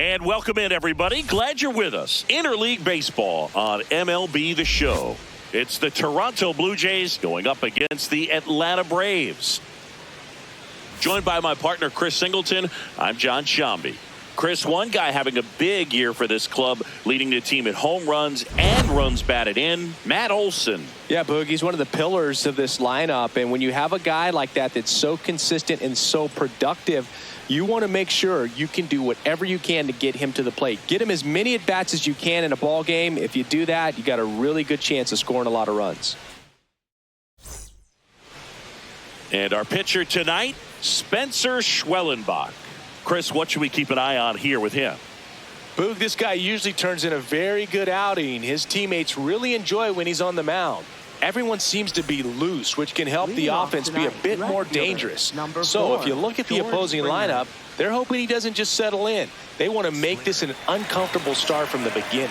And welcome in, everybody. Glad you're with us. Interleague Baseball on MLB The Show. It's the Toronto Blue Jays going up against the Atlanta Braves. Joined by my partner, Chris Singleton, I'm John Shambi. Chris, one guy having a big year for this club, leading the team in home runs and runs batted in, Matt Olson. Yeah, Boog, he's one of the pillars of this lineup. And when you have a guy like that that's so consistent and so productive, you want to make sure you can do whatever you can to get him to the plate. Get him as many at-bats as you can in a ball game. If you do that, you got a really good chance of scoring a lot of runs. And our pitcher tonight, Spencer Schwellenbach. Chris, what should we keep an eye on here with him? Boog, this guy usually turns in a very good outing. His teammates really enjoy when he's on the mound. Everyone seems to be loose, which can help the offense be a bit more dangerous. So if you look at the opposing lineup, they're hoping he doesn't just settle in. They want to make this an uncomfortable start from the beginning.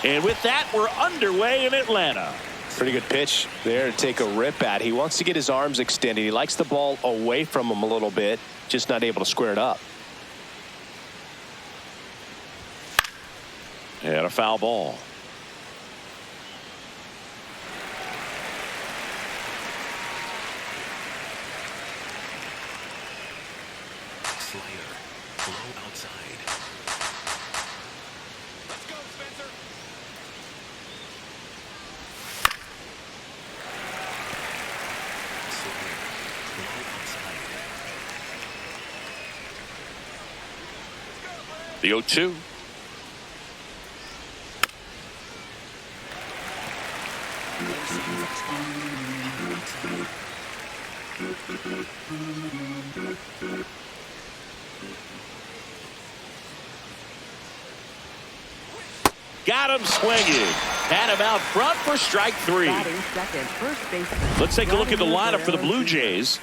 And with that, we're underway in Atlanta. Pretty good pitch there to take a rip at. He wants to get his arms extended. He likes the ball away from him a little bit, just not able to square it up. And a foul ball. Slayer, low outside. Let's go, Spencer. The 0-2. Got him swinging. Had him out front for strike three. Let's take a look at the lineup for the Blue Jays.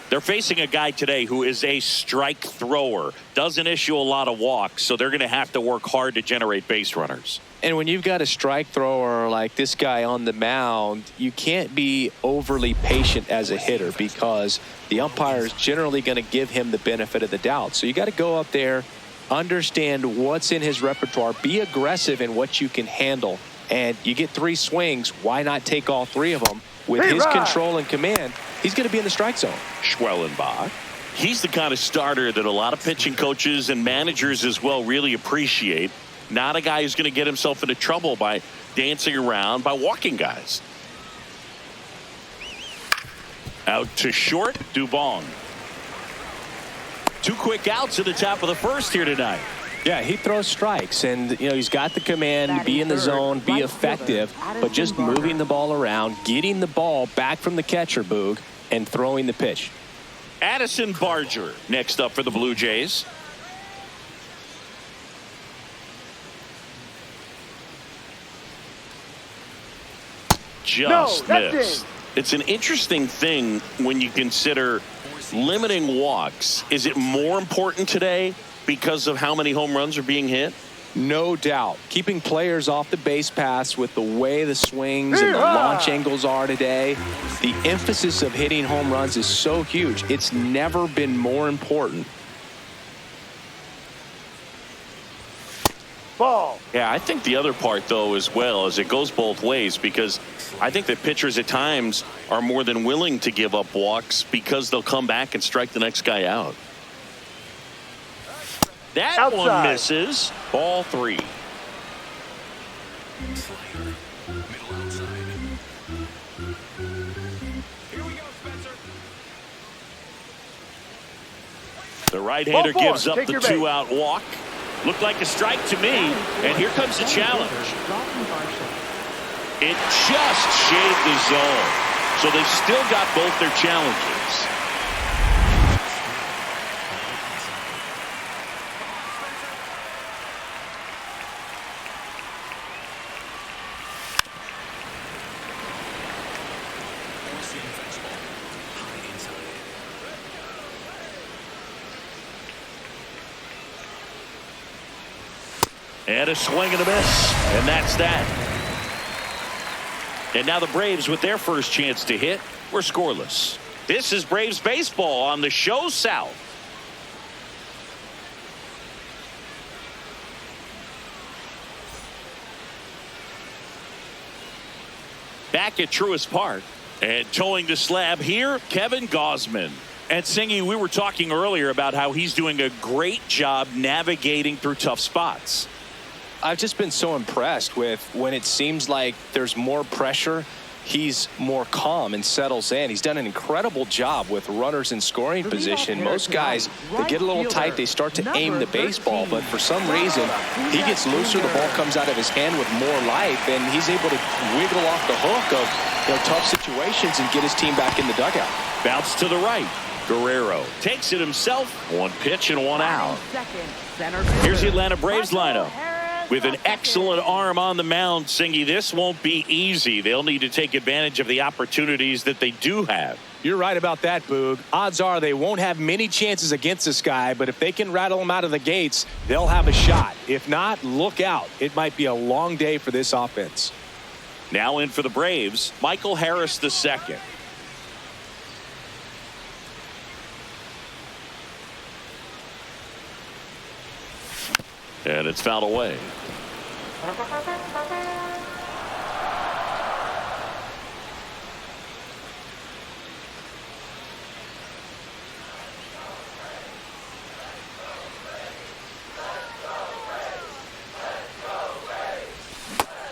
They're facing a guy today who is a strike thrower. Doesn't issue a lot of walks, so they're going to have to work hard to generate base runners. And when you've got a strike thrower like this guy on the mound, you can't be overly patient as a hitter because the umpire is generally going to give him the benefit of the doubt. So you got to go up there, understand what's in his repertoire, be aggressive in what you can handle. And you get three swings, why not take all three of them? With his control and command, he's going to be in the strike zone. Schwellenbach. He's the kind of starter that a lot of pitching coaches and managers as well really appreciate. Not a guy who's going to get himself into trouble by dancing around, by walking guys. Out to short, Dubon. Two quick outs at the top of the first here tonight. Yeah, he throws strikes, and you know he's got the command to be in the zone, be effective, but just moving the ball around, getting the ball back from the catcher, Boog, and throwing the pitch. Addison Barger next up for the Blue Jays. Just missed. It's an interesting thing when you consider limiting walks. Is it more important today because of how many home runs are being hit? No doubt. Keeping players off the base paths with the way the swings and the launch angles are today, the emphasis of hitting home runs is so huge. It's never been more important. Ball. Yeah, I think the other part, though, as well, is it goes both ways because I think that pitchers at times are more than willing to give up walks because they'll come back and strike the next guy out. That outside one misses. Ball three. Slayer, middle outside. Here we go, Spencer. The right-hander gives up the two-out walk. Looked like a strike to me, and here comes the challenge. It just shaved the zone, so they've still got both their challenges. And a swing and a miss, and that's that. And now the Braves with their first chance to hit. We're scoreless. This is Braves baseball on the Show South. Back at Truist Park. And towing the slab here, Kevin Gausman. And Singy, we were talking earlier about how he's doing a great job navigating through tough spots. I've just been so impressed with when it seems like there's more pressure, he's more calm and settles in. He's done an incredible job with runners in scoring position. Most guys, they get a little tight, they start to aim the baseball, but for some reason, he gets looser, the ball comes out of his hand with more life, and he's able to wiggle off the hook of tough situations and get his team back in the dugout. Bounce to the right. Guerrero takes it himself. One pitch and one out. Here's the Atlanta Braves lineup. With an excellent arm on the mound, Singy, this won't be easy. They'll need to take advantage of the opportunities that they do have. You're right about that, Boog. Odds are they won't have many chances against this guy, but if they can rattle him out of the gates, they'll have a shot. If not, look out. It might be a long day for this offense. Now in for the Braves, Michael Harris II. And it's fouled away.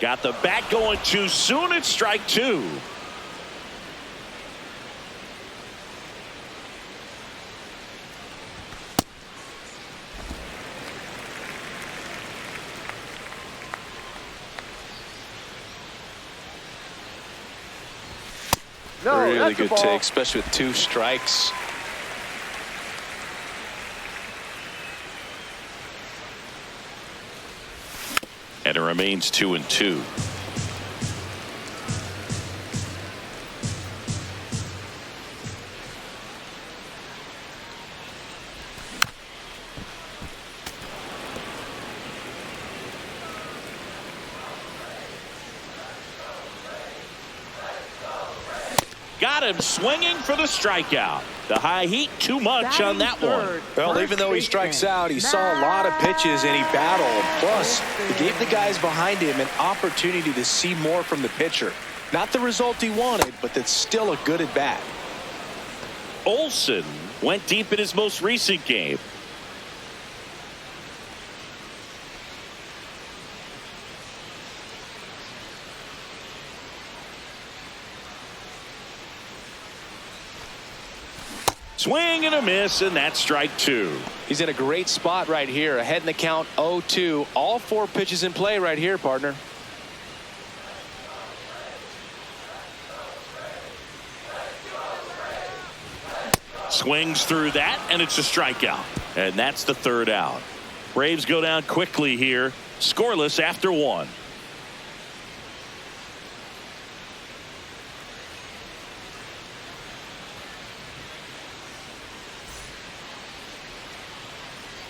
Got the bat going too soon. It's strike two. Really good take, especially with two strikes. And it remains 2-2. Got him swinging for the strikeout. The high heat, too much on that one. Well, even though he strikes out, he saw a lot of pitches and he battled. Plus, he gave the guys behind him an opportunity to see more from the pitcher. Not the result he wanted, but that's still a good at bat. Olsen went deep in his most recent game. Swing and a miss, and that's strike two. He's in a great spot right here. Ahead in the count 0-2. All four pitches in play right here, partner. Swings through that, and it's a strikeout. And that's the third out. Braves go down quickly here. Scoreless after one.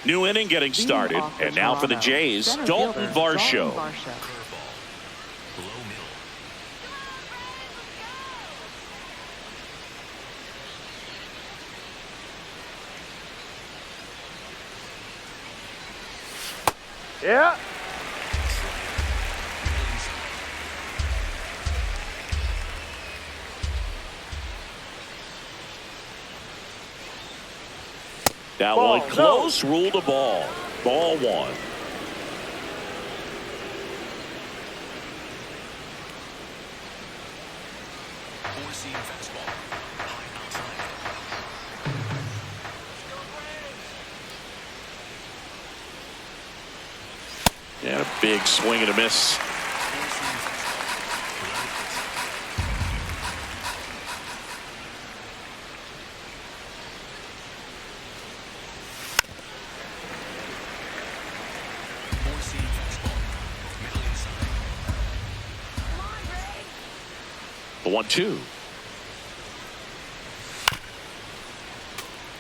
New inning getting started. And now for the Jays, Dalton Varsho. Yeah. That Ball, one close, ruled a ball. Ball one. Four-seam fastball. High outside. And a big swing and a miss. The 1-2.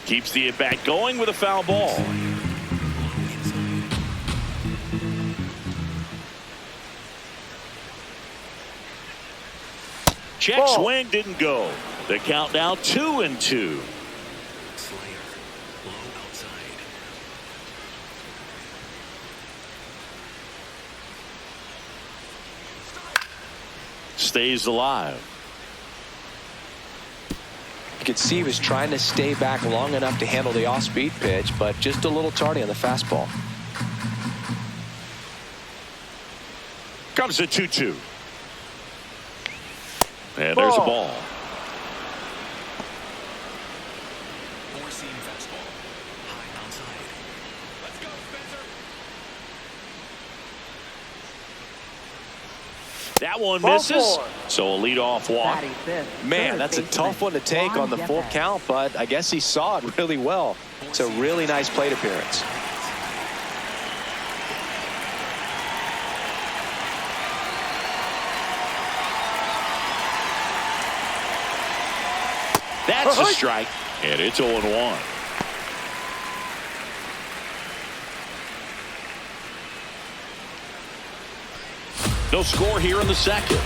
Keeps the at-bat going with a foul ball. Check Ball. swing didn't go. The count now 2-2. Slayer. Low outside. Stays alive. You could see he was trying to stay back long enough to handle the off-speed pitch, but just a little tardy on the fastball. Comes the 2-2. And there's a ball. Four-seam fastball. High outside. Let's go, Spencer. That one Ball misses. 4. So a leadoff walk. Batting fifth, Man, third that's a baseman, tough one to take Juan on the full Yepes. count, but I guess he saw it really well. It's a really nice plate appearance. That's a strike. And it's 0-1. No score here in the second.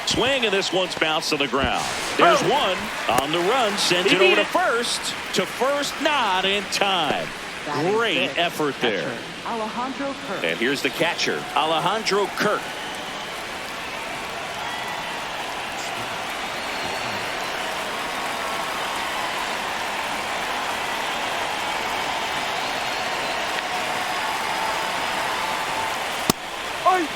Swing, and this one's bounced to the ground. There's one on the run, sends it over to first. To first, not in time. Batting Great fifth, effort there. catcher, Alejandro Kirk. And here's the catcher, Alejandro Kirk. Ay.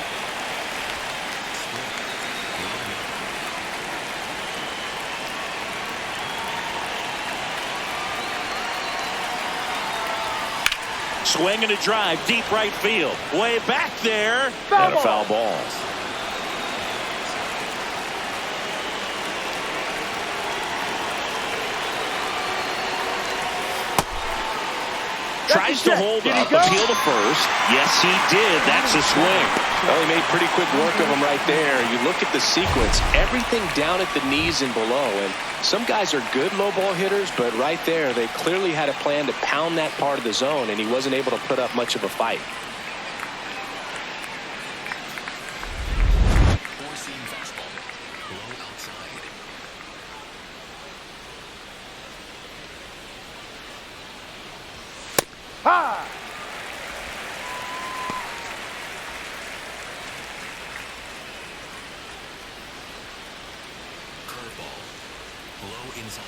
Swing and a drive, deep right field. Way back there. Foul And a foul ball. Tries to hold Did he up, go? appeal to first. Yes, he did. That's a swing. Well, he made pretty quick work of him right there. You look at the sequence, everything down at the knees and below. And some guys are good low ball hitters, but right there, they clearly had a plan to pound that part of the zone, and he wasn't able to put up much of a fight. Four-seam fastball. Low outside. Ha. Curveball. Low inside.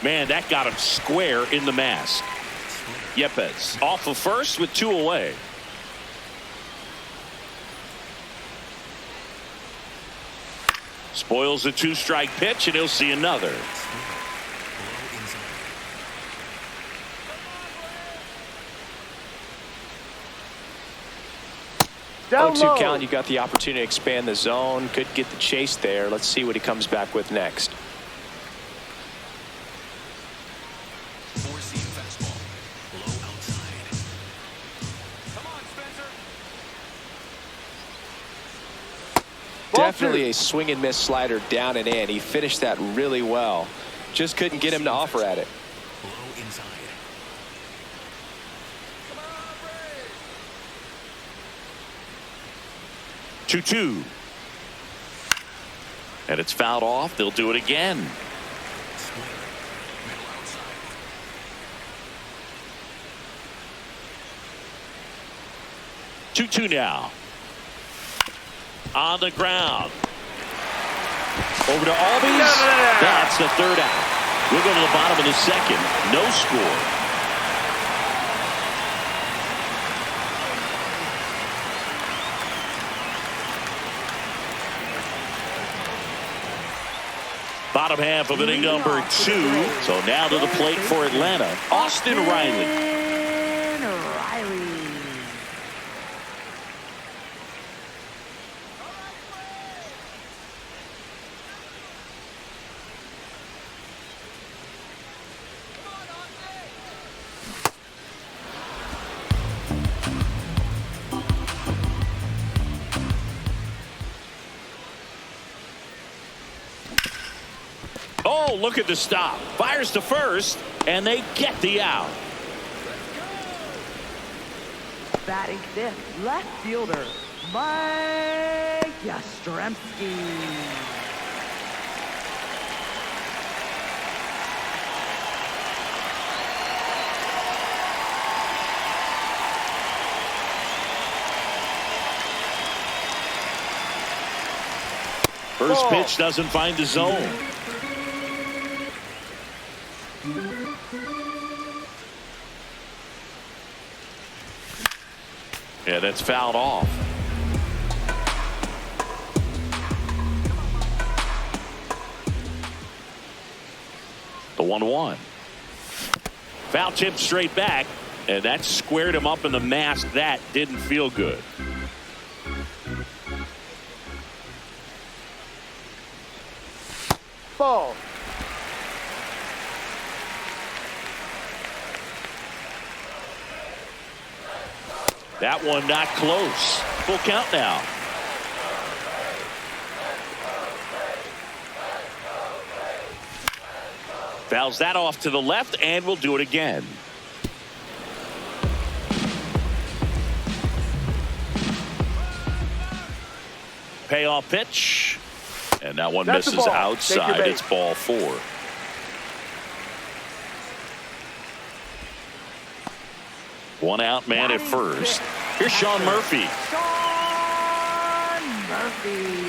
Man, that got him square in the mask. Yepes off of first with 2 away. Spoils a 2-strike pitch, and he'll see another. Low inside. Down 0-2 low. count, you got the opportunity to expand the zone. Could get the chase there. Let's see what he comes back with next. Four-seam fastball. Low outside. Come on, Spencer. Ball Definitely two. a swing and miss slider down and in. He finished that really well. Just couldn't get him to offer at it. Low inside. 2-2. And it's fouled off. They'll do it again. Swing. Middle outside. 2-2 now. On the ground. Over to Albies. That's the third out. We'll go to the bottom of the second. No score. Bottom half of inning number 2. So now to the plate for Atlanta, Austin Riley. Riley. Oh, look at the stop. Fires to first, and they get the out. Batting fifth, left fielder, Mike Yastrzemski. First pitch doesn't find the zone. Yeah, that's fouled off. The 1-1. Foul tip straight back, and that squared him up in the mask. That didn't feel good. Ball. That one not close. Full count now. Fouls that off to the left, and we'll do it again. Payoff pitch. And that one That's the misses ball. outside. Take your It's ball 4. One out, man at first. Here's Sean Murphy. Sean Murphy.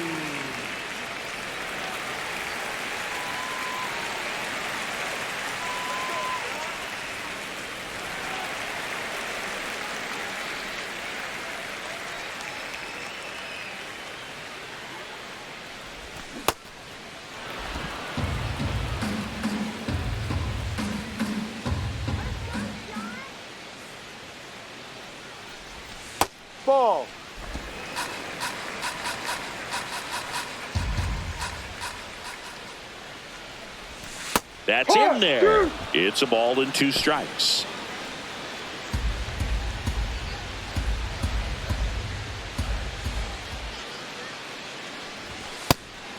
Ball. That's in there. It's a ball and 2 strikes.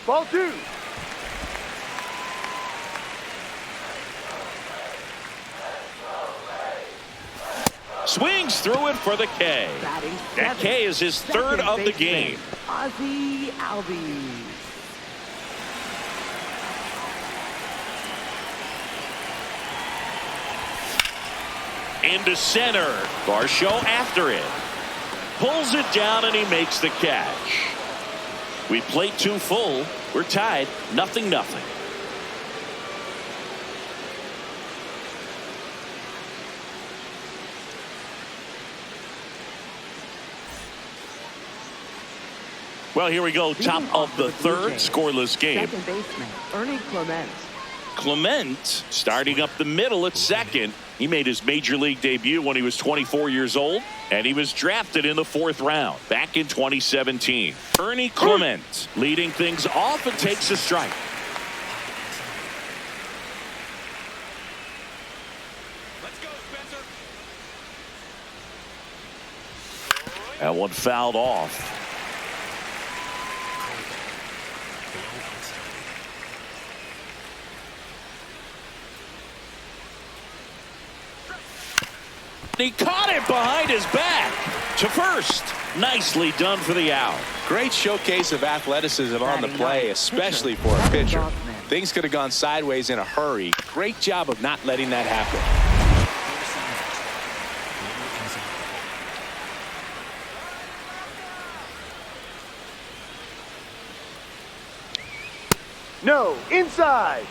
Ball 2. Swings through it for the K. Batting That seventh, K is his third second of the baseman, game. Ozzie Albies. Into center. Varsho after it. Pulls it down, and he makes the catch. We played 2 full. We're tied 0-0. Well, here we go. Top of the third, scoreless game. Second baseman, Ernie Clement. Clement starting up the middle at second. He made his major league debut when he was 24 years old, and he was drafted in the 4th round back in 2017. Ernie Clement leading things off and takes a strike. Let's go, Spencer. That one fouled off. He caught it behind his back to first. Nicely done for the out. Great showcase of athleticism on the play, especially for a pitcher. Things could have gone sideways in a hurry. Great job of not letting that happen. No. Inside.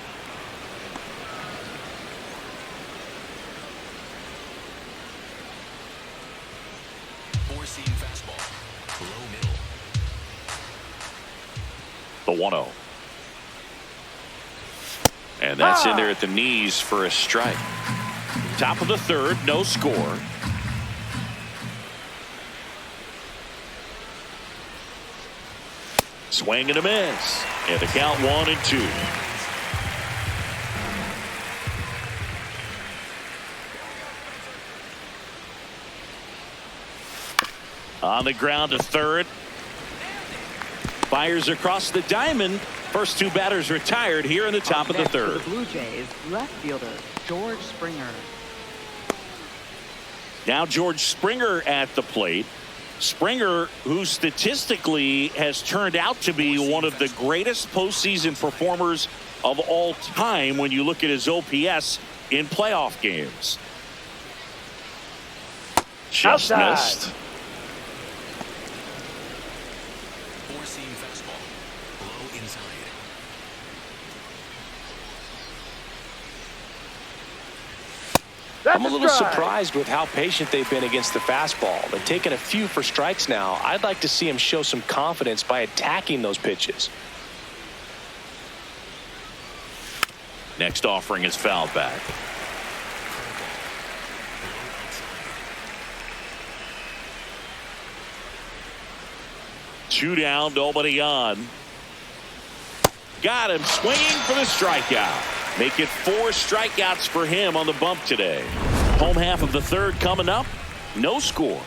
Four-seam fastball. Low middle. The 1-0. And that's in there at the knees for a strike. Top of the third, no score. Swing and a miss. And the count 1-2. On the ground to third. Fires across the diamond. First two batters retired here in the top of the Next for third. the Blue Jays, left fielder George Springer. Now George Springer at the plate. Springer, who statistically has turned out to be one of the greatest postseason performers of all time when you look at his OPS in playoff games. Just Outside. missed. Four-seam fastball. Low inside. That's I'm a little strike. surprised with how patient they've been against the fastball. They've taken a few for strikes now. I'd like to see him show some confidence by attacking those pitches. Next offering is fouled back. Two down, nobody on. Got him swinging for the strikeout. Make it 4 strikeouts for him on the bump today. Home half of the third coming up. No score.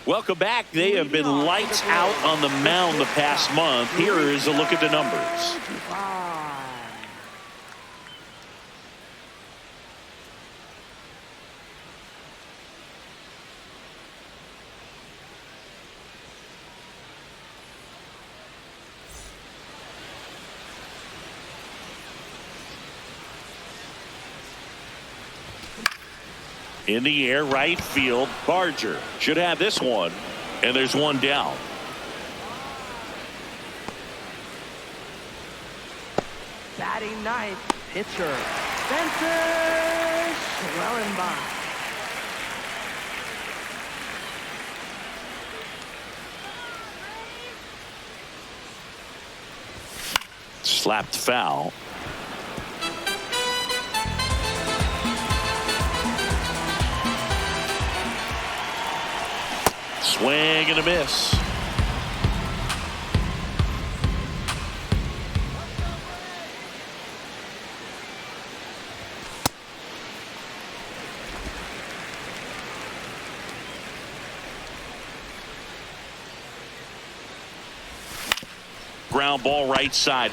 Welcome back. They have been lights out on the mound the past month. Here is a look at the numbers. In the air, right field. Barger should have this one, and there's one down. Batting ninth, pitcher Spencer Schwellenbach. Slapped foul. Swing and a miss. Ground ball right side.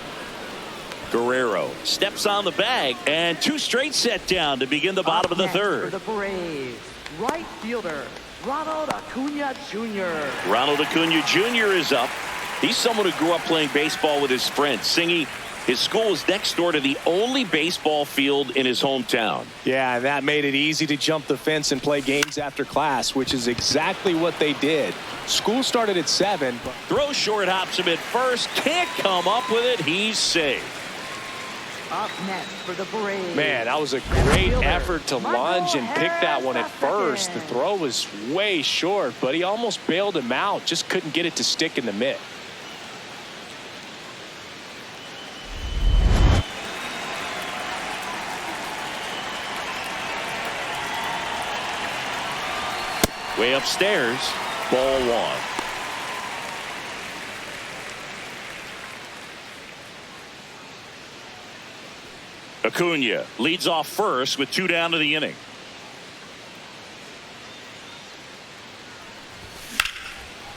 Guerrero steps on the bag, and 2 straight set down to begin the bottom of the Up next third. For the Braves, right fielder Ronald Acuna Jr. Ronald Acuna Jr. is up. He's someone who grew up playing baseball with his friends. Singy, his school is next door to the only baseball field in his hometown. Yeah, that made it easy to jump the fence and play games after class, which is exactly what they did. School started at 7. But Throw short, hops him at first. Can't come up with it. He's safe. Up next for the Braves. man, that was a great effort to lunge and pick that one at first. The throw was way short, but he almost bailed him out. Just couldn't get it to stick in the mitt. Way upstairs. Ball 1. Acuna leads off first with 2 down to the inning.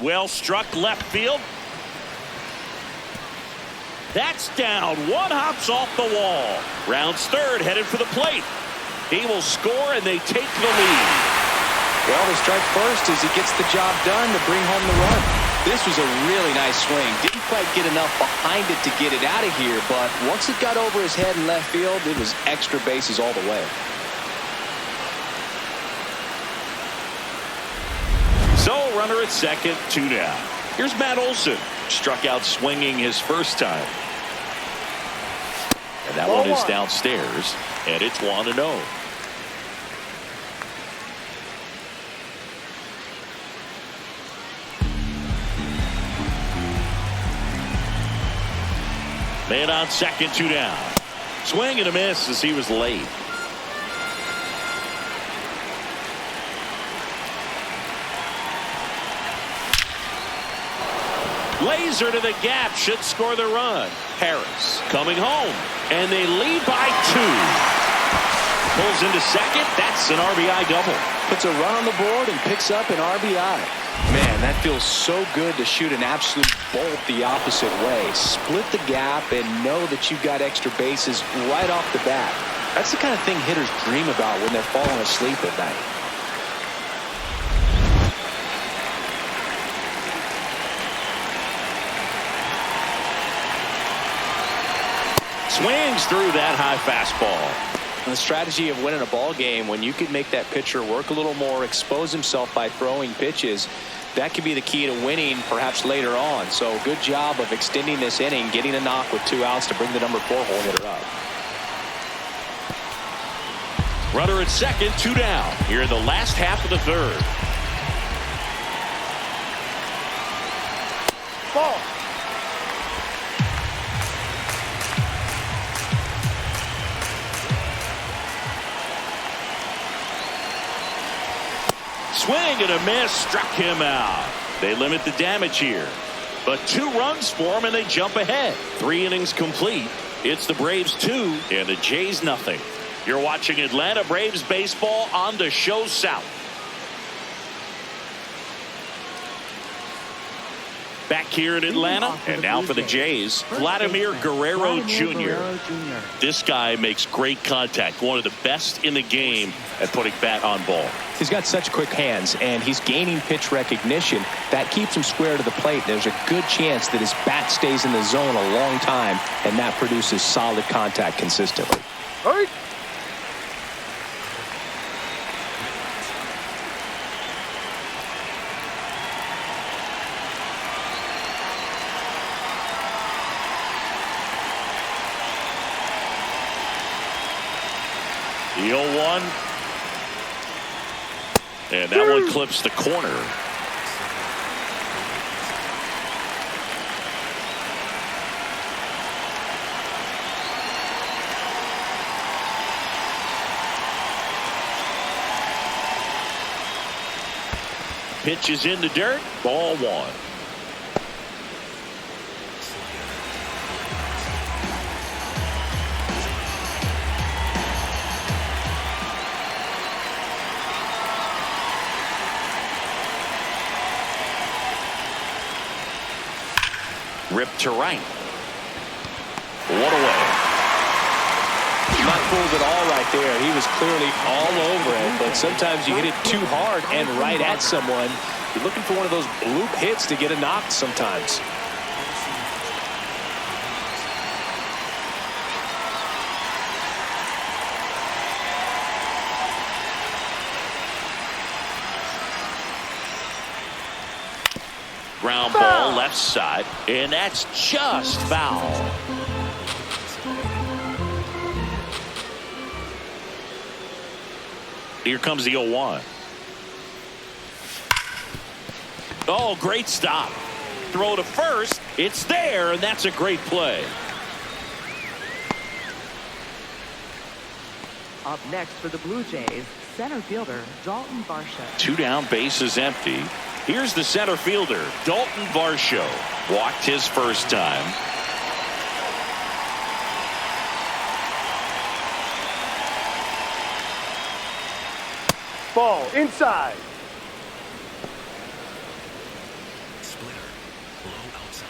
Well struck left field. That's down. 1 hops off the wall. Rounds third, headed for the plate. He will score, and they take the lead. Well, the strike first as he gets the job done to bring home the run. This was a really nice swing. Didn't quite get enough behind it to get it out of here, but once it got over his head in left field, it was extra bases all the way. So, runner at second, 2 down. Here's Matt Olson. Struck out swinging his first time. And that one is downstairs, and it's 1-0. Man on second, 2 down. Swing and a miss as he was late. Laser to the gap, should score the run. Harris coming home, and they lead by 2. Pulls into second. That's an RBI double. Puts a run on the board and picks up an RBI. Man, that feels so good to shoot an absolute bolt the opposite way. Split the gap and know that you've got extra bases right off the bat. That's the kind of thing hitters dream about when they're falling asleep at night. Swings through that high fastball. The strategy of winning a ball game, when you can make that pitcher work a little more, expose himself by throwing pitches, that could be the key to winning perhaps later on. So good job of extending this inning, getting a knock with 2 outs to bring the number 4 hole hitter up. Runner at second, 2 down. Here in the last half of the 3rd. Ball. Swing and a miss, struck him out. They limit the damage here, but 2 runs for him and they jump ahead. 3 innings complete. It's the Braves 2 and the Jays nothing. You're watching Atlanta Braves baseball on the Show South. Back here in Atlanta, and now for the Jays, Vladimir Guerrero Jr. This guy makes great contact, one of the best in the game at putting bat on ball. He's got such quick hands, and he's gaining pitch recognition. That keeps him square to the plate. There's a good chance that his bat stays in the zone a long time, and that produces solid contact consistently. Hurry. The 0-1. And that one clips the corner. Pitch is in the dirt. Ball 1. Ripped to right. One away. Not fooled at all right there. He was clearly all over it, but sometimes you hit it too hard and right at someone. You're looking for one of those bloop hits to get a knock sometimes. Ground ball left side, and that's just foul. Here comes the 0-1. Oh, great stop. Throw to first. It's there, and that's a great play. Up next for the Blue Jays, center fielder Dalton Varsho. 2 down, bases empty. Here's the center fielder, Dalton Varsho. Walked his first time. Ball inside. Splitter. Low outside.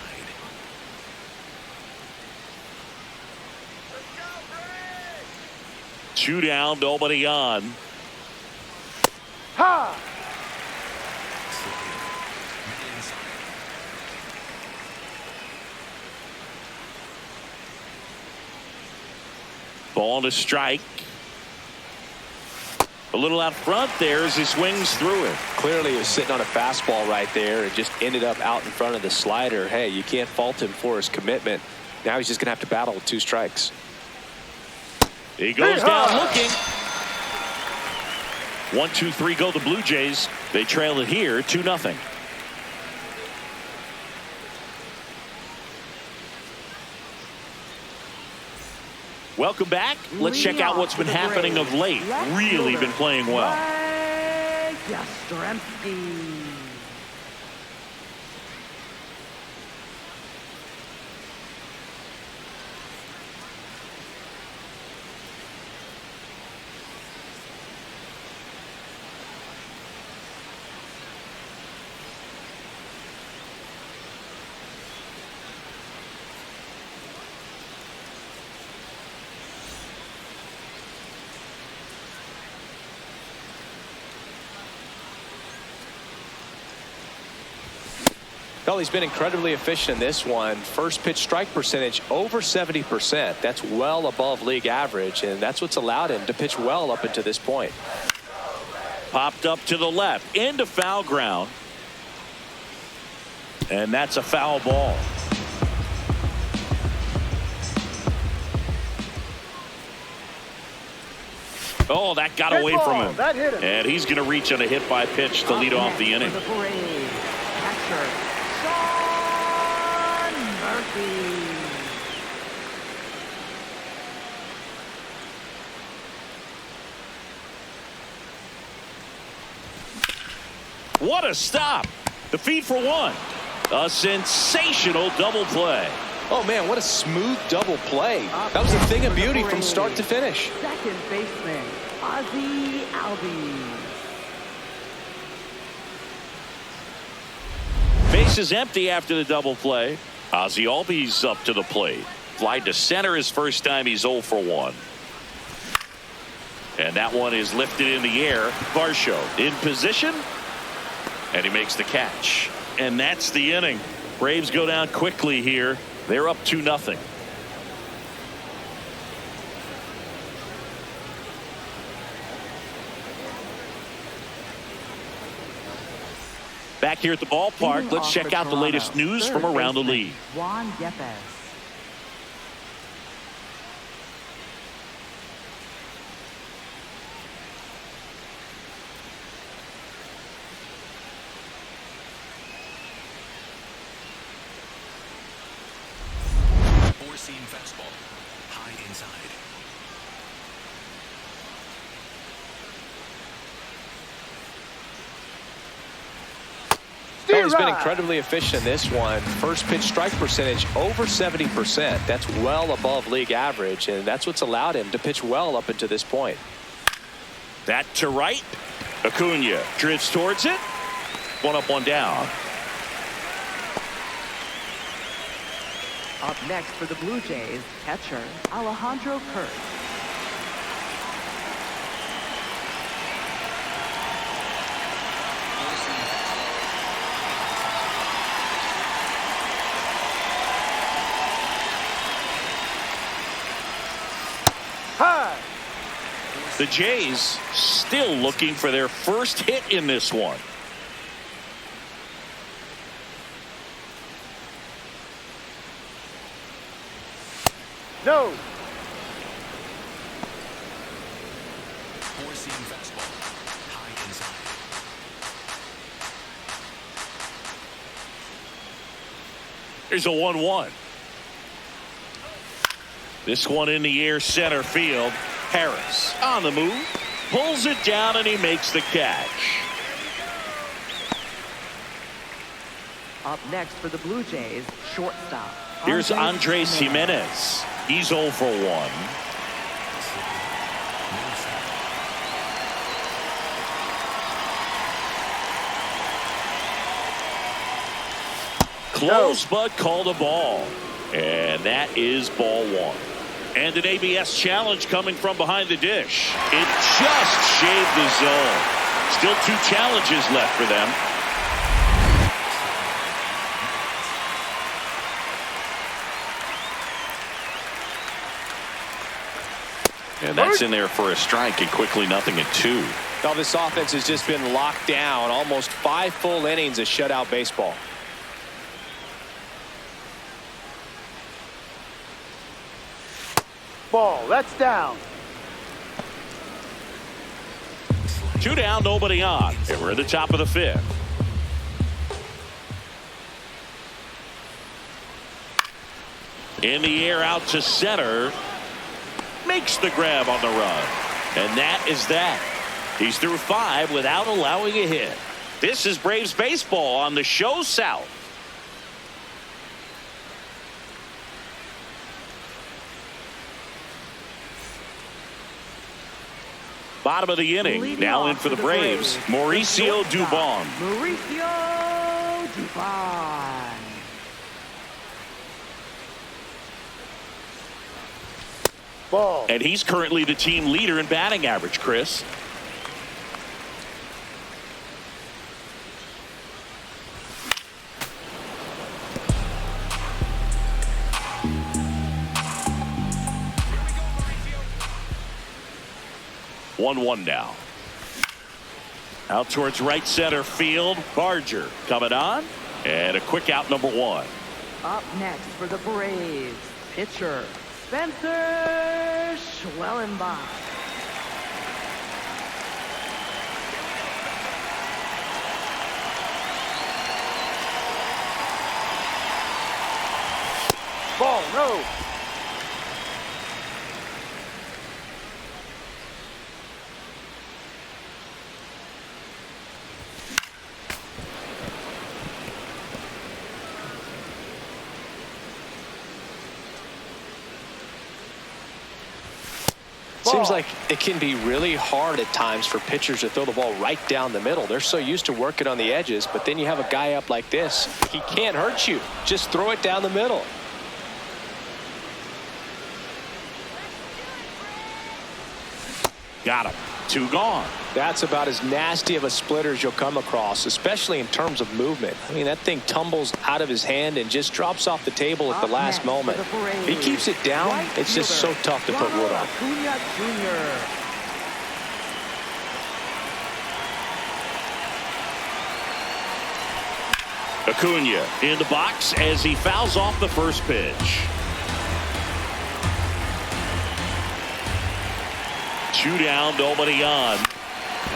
Two down, nobody on. Ha! Ball to strike. A little out front there as he swings through it. Clearly he was sitting on a fastball right there and just ended up out in front of the slider. Hey, you can't fault him for his commitment. Now he's just going to have to battle with 2 strikes. He goes down looking. 1, 2, 3 go the Blue Jays. They trail it here 2-0. Welcome back. Let's check out what's been happening of late. Really been playing well. Well, he's been incredibly efficient in this one. First pitch strike percentage over 70%. That's well above league average, and that's what's allowed him to pitch well up until this point. Popped up to the left into foul ground. And that's a foul ball. Oh, that got away from him. That hit him. And he's going to reach on a hit by pitch to lead off the inning. For the Braves, catcher, Sean Murphy. What a stop. The feed for one. A sensational double play. Oh, man, what a smooth double play. That was a thing of beauty from start to finish. Second baseman, Ozzie Albies. Base is empty after the double play. Ozzie Albies up to the plate. Fly to center his first time. He's 0 for 1. And that one is lifted in the air. Varsho in position. And he makes the catch. And that's the inning. Braves go down quickly here. They're up 2-0. Back here at the ballpark, let's check out the latest news from around the league. Juan Yepes. Four-seam fastball. High inside. Oh, he's been incredibly efficient in this one. First pitch strike percentage over 70%. That's well above league average, and that's what's allowed him to pitch well up until this point. That to right. Acuna drifts towards it. One up, one down. Up next for the Blue Jays, catcher Alejandro Kirk. High. The Jays still looking for their first hit in this one. No. Four-seam fastball. High inside. Here's a 1-1. This one in the air center field. Harris on the move. Pulls it down and he makes the catch. Up next for the Blue Jays, shortstop. Here's Andres Jimenez. He's 0 for 1. Close, but called a ball. And that is ball 1. And an ABS challenge coming from behind the dish. It just shaved the zone. Still 2 challenges left for them. And that's in there for a strike, and quickly 0-2. Now this offense has just been locked down. Almost 5 full innings of shutout baseball. Ball. That's down. 2 down, nobody on. And we're at the top of the 5th. In the air out to center. Makes the grab on the run. And that is that. He's through 5 without allowing a hit. This is Braves baseball on the Show South. Bottom of the inning. Leading Now off in for the Braves, Mauricio Dubon. Mauricio Dubon. Ball. And he's currently the team leader in batting average, Chris. 1-1 now. Out towards right center field. Barger coming on. And a quick out, number 1. Up next for the Braves, pitcher Spencer Schwellenbach. Ball, no. Seems like it can be really hard at times for pitchers to throw the ball right down the middle. They're so used to working on the edges, but then you have a guy up like this. He can't hurt you. Just throw it down the middle. Got him. 2 gone. That's about as nasty of a splitter as you'll come across, especially in terms of movement. I mean, that thing tumbles out of his hand and just drops off the table at the last moment. If he keeps it down, it's just so tough to put wood on. Acuna Jr. Acuna in the box as he fouls off the first pitch. 2 down, nobody on.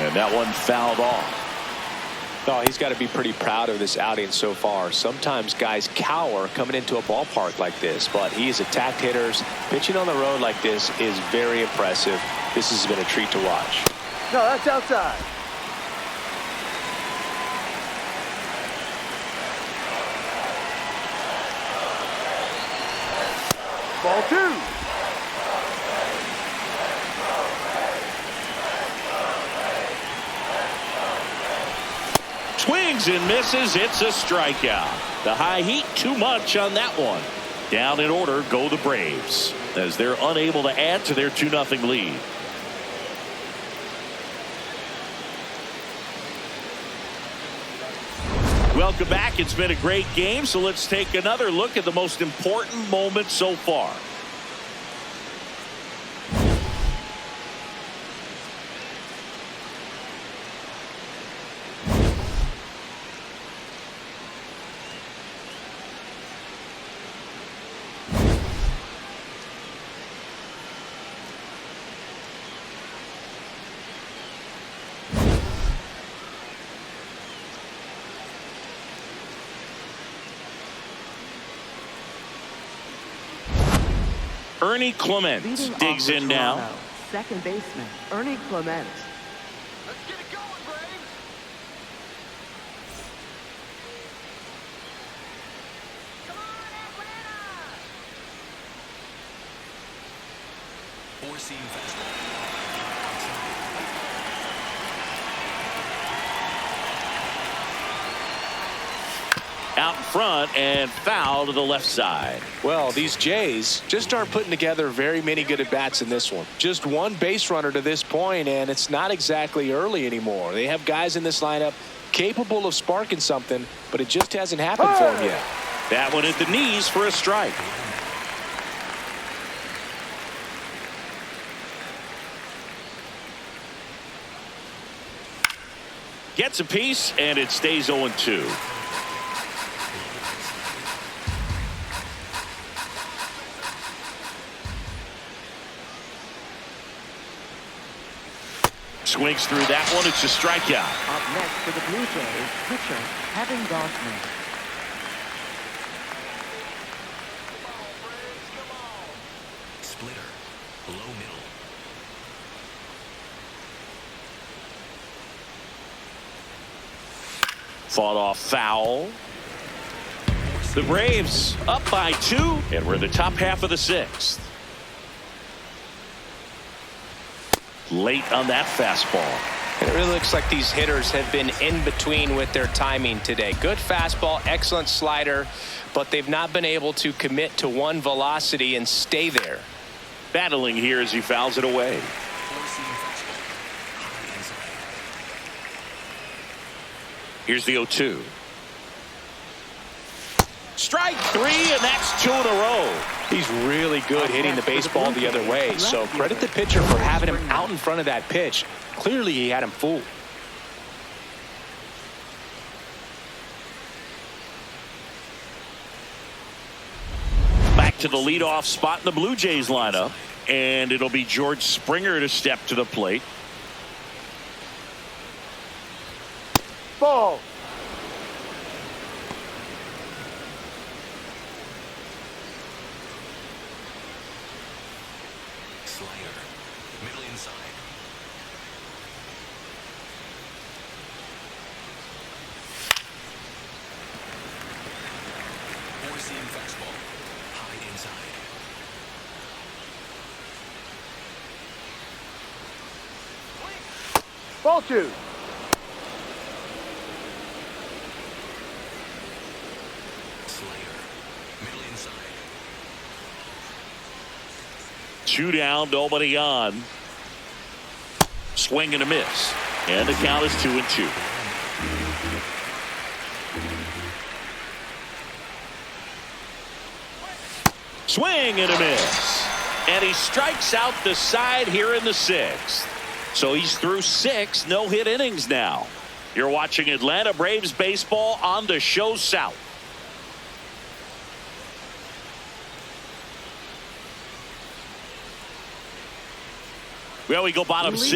And that one fouled off. Oh, he's got to be pretty proud of this outing so far. Sometimes guys cower coming into a ballpark like this, but he's attacked hitters. Pitching on the road like this is very impressive. This has been a treat to watch. No, that's outside. Ball 2. Swings and misses. It's a strikeout. The high heat, too much on that one. Down in order go the Braves as they're unable to add to their 2-0 lead. Welcome back. It's been a great game, so let's take another look at the most important moment so far. Ernie Clement Leading digs off in for now. Toronto, second baseman Ernie Clement. Let's get it going, Braves. Come on, Atlanta. Four-seam fastball. Out in front and foul to the left side. Well, these Jays just aren't putting together very many good at-bats in this one. Just one base runner to this point, and it's not exactly early anymore. They have guys in this lineup capable of sparking something, but it just hasn't happened for them yet. That one at the knees for a strike. Gets a piece, and it stays 0-2. Swings through that one. It's a strikeout. Up next for the Blue Jays, pitcher Kevin Gausman. Splitter. Low middle. Fought off foul. The Braves up by 2, and we're in the top half of the 6th. Late on that fastball. It really looks like these hitters have been in between with their timing today. Good fastball, excellent slider, but they've not been able to commit to one velocity and stay there. Battling here as he fouls it away. Four-seam fastball. High inside. Here's the 0-2. Strike 3, and that's 2 in a row. He's really good hitting the baseball the other way. So credit the pitcher for having him out in front of that pitch. Clearly, he had him fooled. Back to the leadoff spot in the Blue Jays lineup. And it'll be George Springer to step to the plate. Ball. Slider. Middle inside. Four-seam fastball. High inside. Ball 2. Slider. Middle inside. 2 down, nobody on. Swing and a miss. And the count is 2-2. Swing and a miss. And he strikes out the side here in the 6th. So he's through 6 no-hit innings now. You're watching Atlanta Braves baseball on the Show South. Well, we go bottom 6.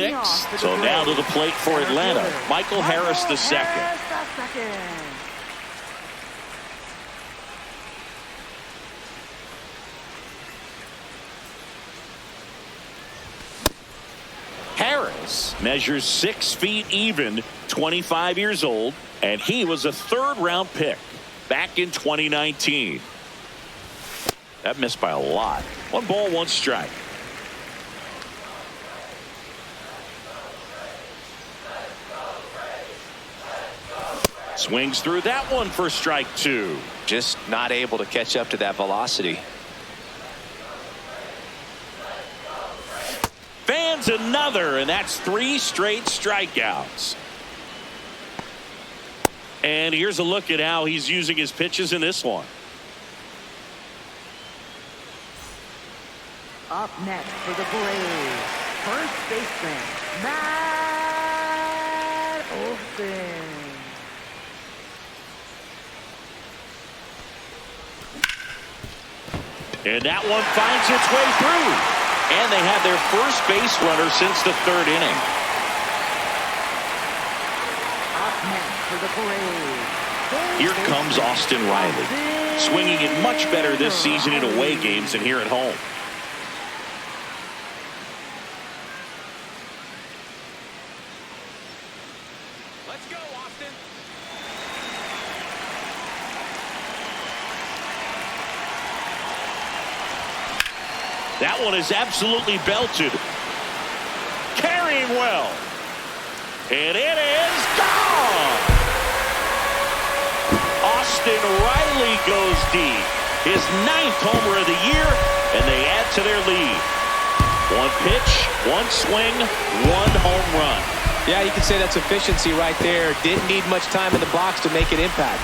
So now to the plate for Atlanta. Michael Harris the second. Harris measures 6 feet even, 25 years old, and he was a 3rd-round pick back in 2019. That missed by a lot. 1 ball, 1 strike. Swings through that one for strike 2. Just not able to catch up to that velocity. Fans another, and that's 3 straight strikeouts. And here's a look at how he's using his pitches in this one. Up next for the Braves, first baseman, Matt Olson. And that one finds its way through. And they have their first base runner since the 3rd inning. Up next for the Braves. Here comes Austin Riley, swinging it much better this season in away games than here at home. Let's go, Austin. That one is absolutely belted. Carrying well. And it is gone. Austin Riley goes deep. His 9th homer of the year, and they add to their lead. 1 pitch, 1 swing, 1 home run. Yeah, you can say that's efficiency right there. Didn't need much time in the box to make an impact.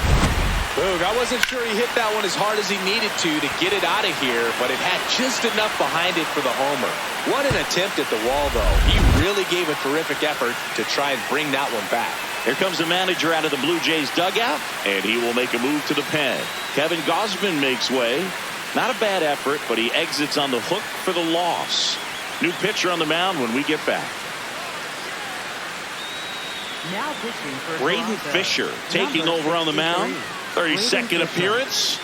Boog, I wasn't sure he hit that one as hard as he needed to get it out of here, but it had just enough behind it for the homer. What an attempt at the wall, though. He really gave a terrific effort to try and bring that one back. Here comes the manager out of the Blue Jays dugout, and he will make a move to the pen. Kevin Gausman makes way. Not a bad effort, but he exits on the hook for the loss. New pitcher on the mound when we get back. Now pitching for Braden Toronto, Fisher taking number over on the mound. 32nd appearance.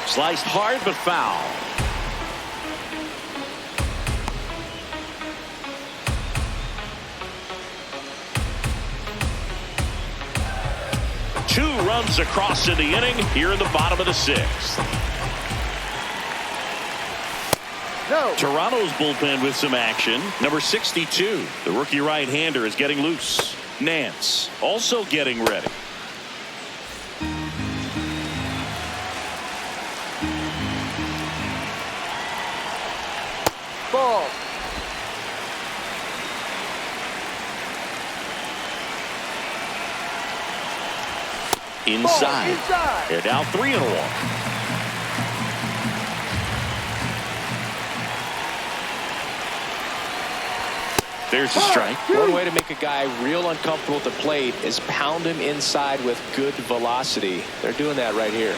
Sliced hard but foul. Two runs across in the inning here in the bottom of the 6th. No. Toronto's bullpen with some action. Number 62, the rookie right-hander, is getting loose. Nance also getting ready. inside. inside. And now 3-1. There's a strike. One way to make a guy real uncomfortable at the plate is pound him inside with good velocity. They're doing that right here.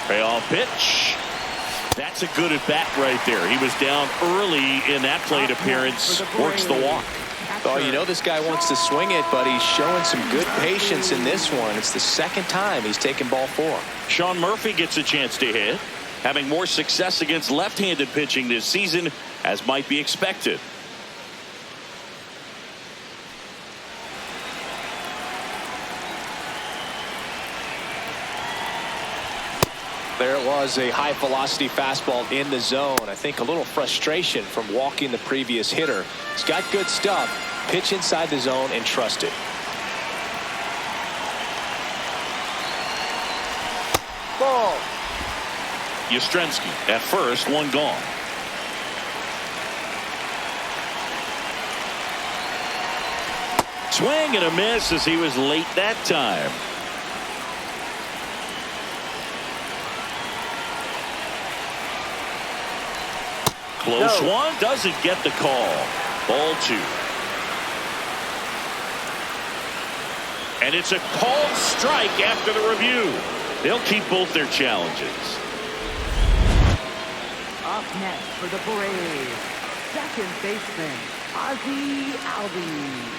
Payoff pitch. That's a good at bat right there. He was down early in that plate appearance. Works the walk. Oh, you know this guy wants to swing it, but he's showing some good patience in this one. It's the second time he's taken ball 4. Sean Murphy gets a chance to hit, having more success against left-handed pitching this season, as might be expected. There it was, a high velocity fastball in the zone. I think a little frustration from walking the previous hitter. He's got good stuff. Pitch inside the zone and trust it. Ball. Yastrzemski at first, one gone. Swing and a miss as he was late that time. Close one, doesn't get the call. Ball 2. And it's a called strike after the review. They'll keep both their challenges. Up next for the Braves, second baseman, Ozzie Albies.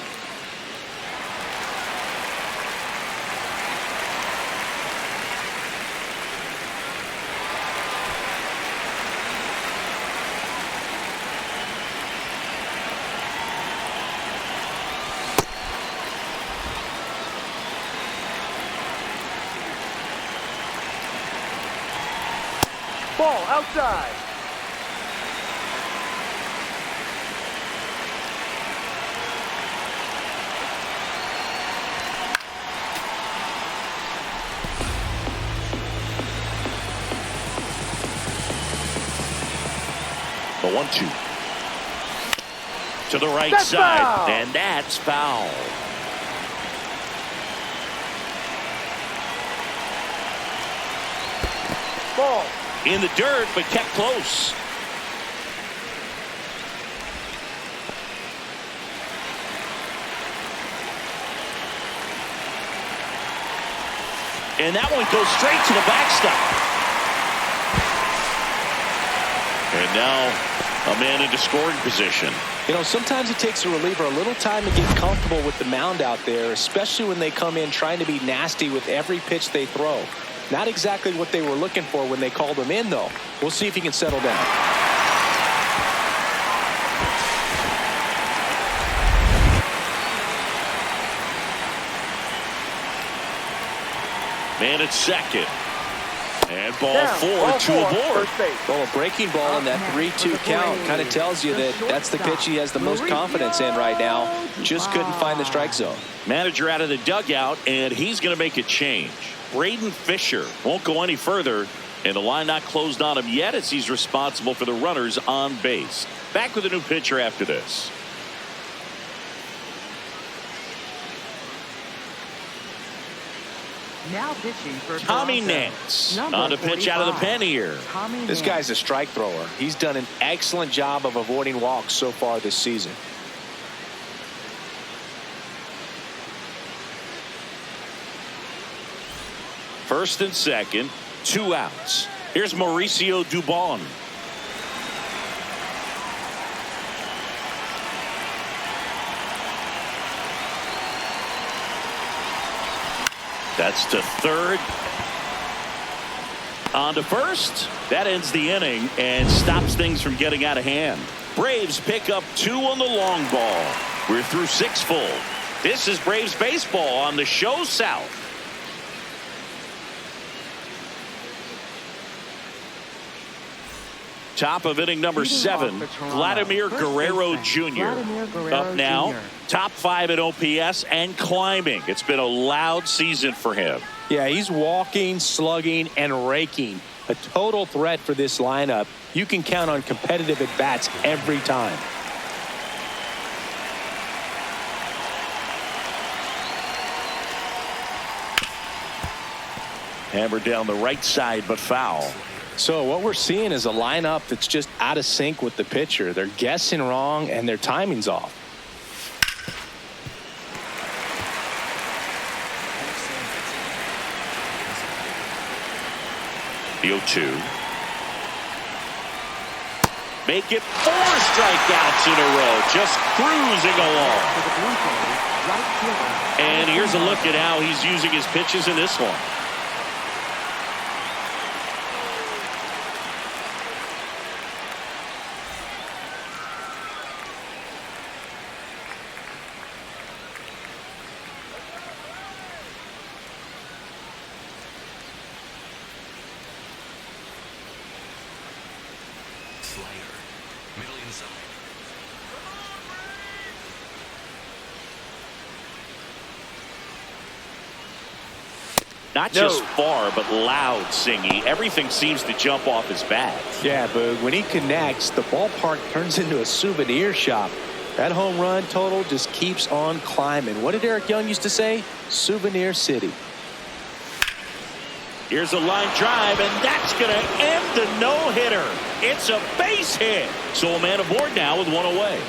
Ball outside. The 1-2 to the right That's side, foul. and that's foul. Ball. In the dirt, but kept close. And that one goes straight to the backstop. And now a man into scoring position. You know, sometimes it takes a reliever a little time to get comfortable with the mound out there, especially when they come in trying to be nasty with every pitch they throw. Not exactly what they were looking for when they called him in, though. We'll see if he can settle down. Man at second. And ball Down. 4 Ball to 4, a board. first base. Well, a breaking ball in that 3-2 count kind of tells you that that's the pitch he has the most confidence in right now. Just couldn't find the strike zone. Manager out of the dugout, and he's going to make a change. Braden Fisher won't go any further, and the line not closed on him yet as he's responsible for the runners on base. Back with a new pitcher after this. Now pitching for Tommy Toronto, Nance number on the pitch out of the 45. pen here. Tommy This Nance. guy's a strike thrower. He's done an excellent job of avoiding walks so far this season. First and second, 2 outs. Here's Mauricio Dubon. That's to third. On to first. That ends the inning and stops things from getting out of hand. Braves pick up 2 on the long ball. We're through 6 full. This is Braves baseball on the Show South. Top of inning number 7, Vladimir Guerrero Jr. Up now, top 5 at OPS and climbing. It's been a loud season for him. Yeah, he's walking, slugging, and raking. A total threat for this lineup. You can count on competitive at-bats every time. Hammered down the right side, but foul. So what we're seeing is a lineup that's just out of sync with the pitcher. They're guessing wrong and their timing's off. The 0-2. Make it 4 strikeouts in a row. Just cruising along. And here's a look at how he's using his pitches in this one. Slider. Middle inside. Not just far, but loud, Singy. Everything seems to jump off his bat. Yeah, Boog, when he connects, the ballpark turns into a souvenir shop. That home run total just keeps on climbing. What did Eric Young used to say? Souvenir City. Here's a line drive, and that's going to end the no-hitter. It's a base hit. So a man aboard now with one away.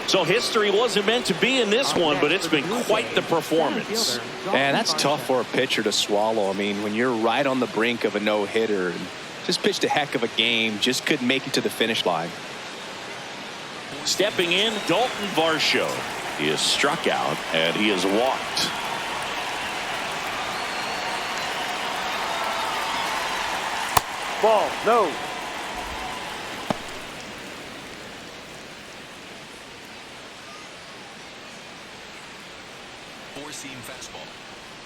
So history wasn't meant to be in this one, but it's been quite the performance. And that's tough for a pitcher to swallow. I mean, when you're right on the brink of a no-hitter and just pitched a heck of a game, just couldn't make it to the finish line. Stepping in, Dalton Varsho. He is struck out, and he is walked. Ball, no. Four-seam fastball.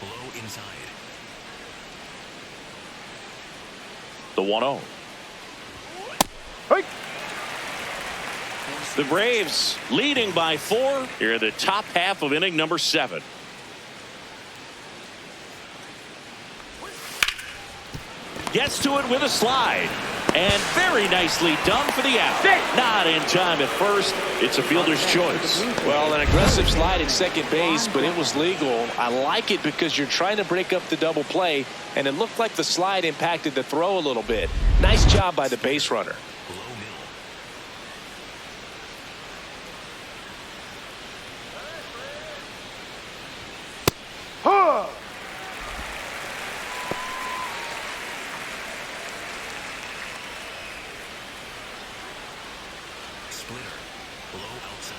Low inside. The 1-0. Hey. The Braves leading by 4 here in the top half of inning number 7. Gets to it with a slide. And very nicely done for the out. Not in time at first. It's a fielder's choice. Well, an aggressive slide at second base, but it was legal. I like it because you're trying to break up the double play, and it looked like the slide impacted the throw a little bit. Nice job by the base runner. Low middle. Huh. Splitter. Low outside.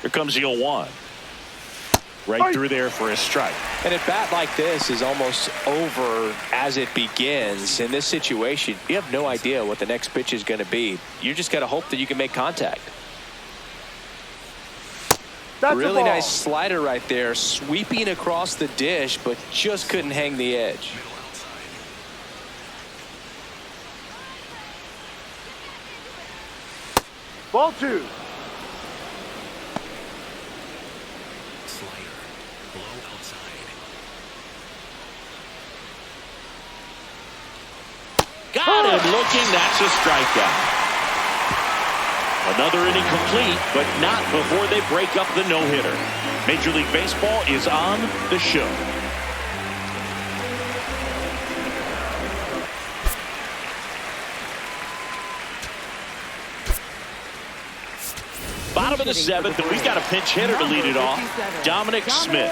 Here comes the 0-1. Right through there for a strike. And a bat like this is almost over as it begins. In this situation, you have no idea what the next pitch is going to be. You just got to hope that you can make contact. That's Really nice slider right there, sweeping across the dish, but just couldn't hang the edge. Middle outside. Ball 2. Slider. Low outside. Got him looking. That's a strikeout. Another inning complete, but not before they break up the no-hitter. Major League Baseball is on the show. Bottom of the 7th, and we've got a pinch hitter to lead it off, Dominic Smith.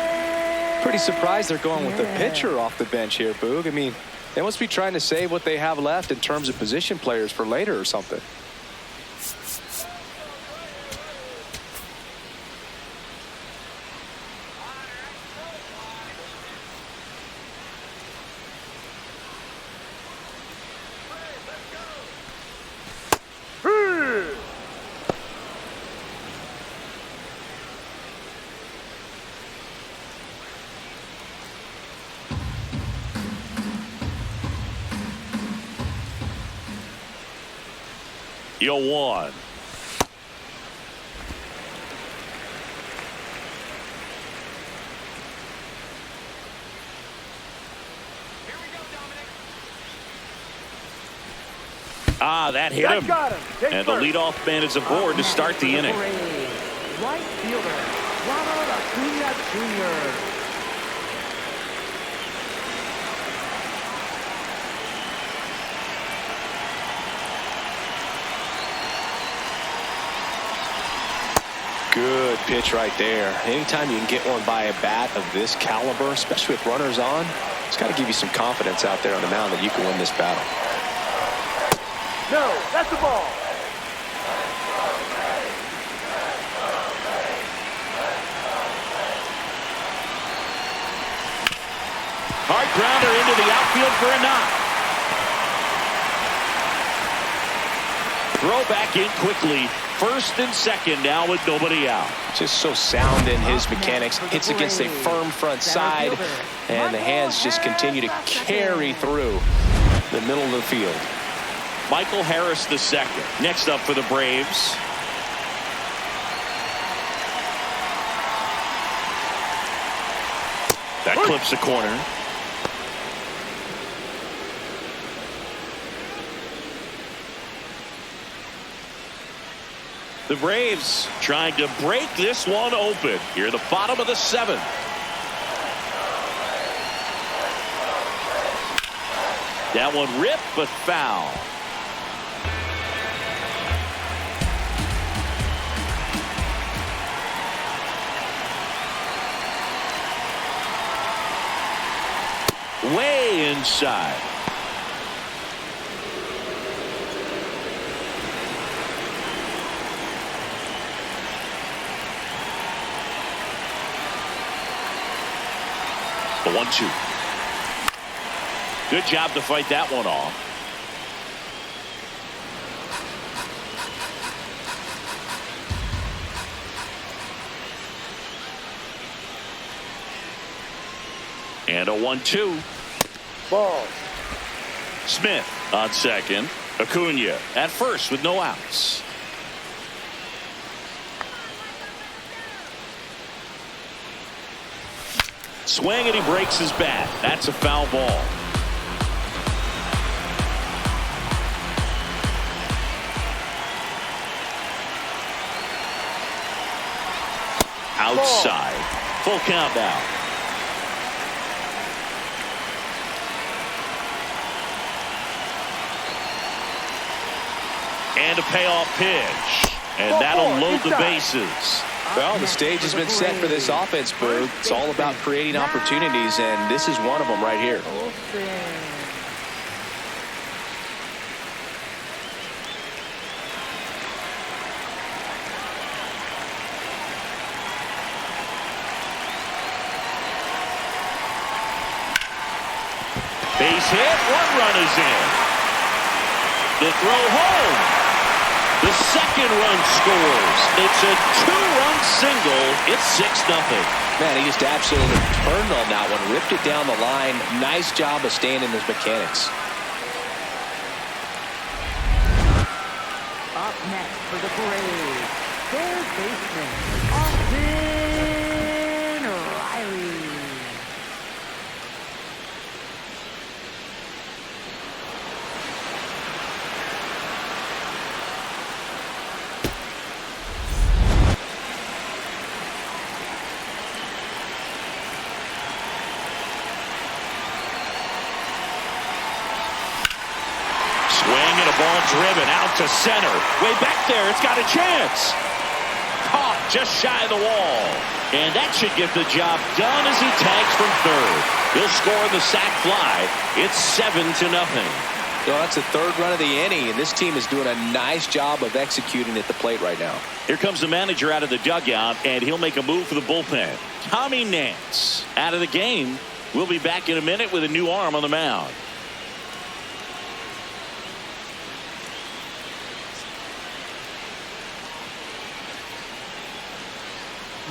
Pretty surprised they're going with the pitcher off the bench here, Boog. I mean, they must be trying to save what they have left in terms of position players for later or something. The 0-1. That hit him. Got him. Take And the first. leadoff man is aboard to start the inning. Right fielder, Ronald Acuna Jr. Good pitch right there. Anytime you can get one by a bat of this caliber, especially with runners on, it's got to give you some confidence out there on the mound that you can win this battle. No, that's the ball. Hard grounder into the outfield for a knock. Throw back in quickly. First and second now with nobody out. Just so sound in his mechanics. Hits against a firm front side, and the hands just continue to carry through the middle of the field. Michael Harris the second. Next up for the Braves. That clips the corner. The Braves trying to break this one open here at the bottom of the seventh. That one ripped but foul. Way inside. The 1-2. Good job to fight that one off. And a 1-2. Ball. Smith on second. Acuna at first with no outs. Swing and he breaks his bat. That's a foul ball. Outside. Full count now. And a payoff pitch. And that'll load the bases. Well, the stage has been set for this offense, Boo. It's all about creating opportunities, and this is one of them right here. Base hit. One run is in. The throw home. The second run scores. It's a two-run single. It's 6-0. Man, he just absolutely turned on that one, ripped it down the line. Nice job of staying in his mechanics. Up next for the Braves, third baseman, Austin Riley. Ball driven out to center. Way back there. It's got a chance. Caught just shy of the wall. And that should get the job done as he tags from third. He'll score the sac fly. It's 7-0. Well, that's the third run of the inning, and this team is doing a nice job of executing at the plate right now. Here comes the manager out of the dugout, and he'll make a move for the bullpen. Tommy Nance out of the game. We'll be back in a minute with a new arm on the mound.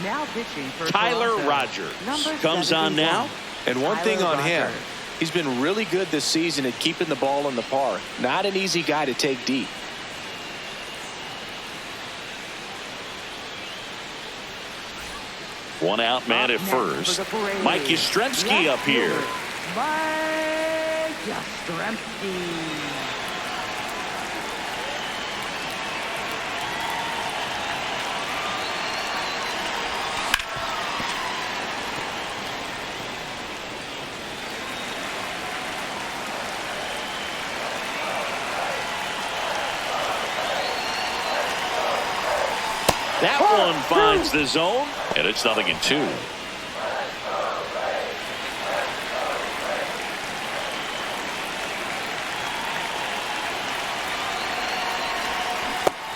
Now pitching for Tyler Toronto, Rogers number comes on 71. now. And one thing on him, Rogers. he's been really good this season at keeping the ball in the park. Not an easy guy to take deep. One out man at first. Mike Yastrzemski up here. Mike Yastrzemski. That one finds the zone, and it's 0-2.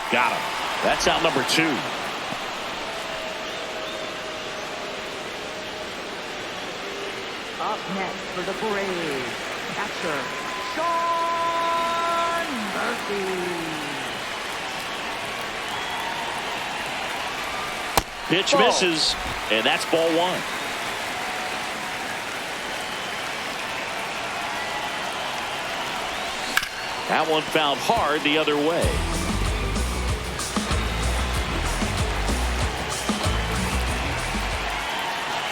Got him. That's out number 2. Up next for the Braves, catcher, Sean Murphy. Pitch misses, and that's ball 1. That one fouled hard the other way.